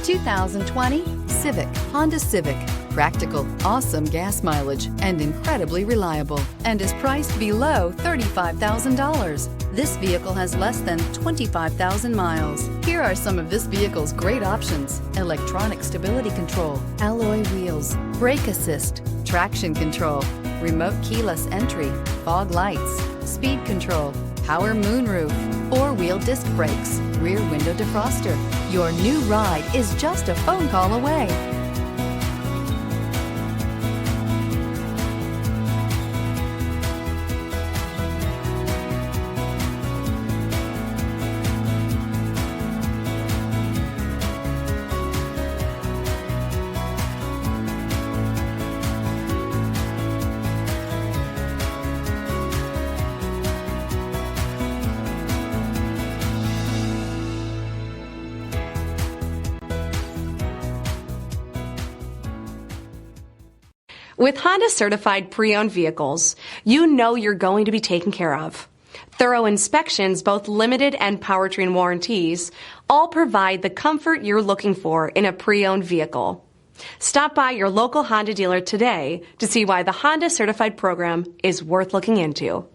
2020 Civic, Honda Civic. Practical, awesome gas mileage, and incredibly reliable, and is priced below $35,000. This vehicle has less than 25,000 miles. Here are some of this vehicle's great options: electronic stability control, alloy wheels, brake assist, traction control, remote keyless entry, fog lights, speed control, power moonroof, four-wheel disc brakes, rear window defroster. Your new ride is just a phone call away. With Honda Certified pre-owned vehicles, you know you're going to be taken care of. Thorough inspections, both limited and powertrain warranties, all provide the comfort you're looking for in a pre-owned vehicle. Stop by your local Honda dealer today to see why the Honda Certified program is worth looking into.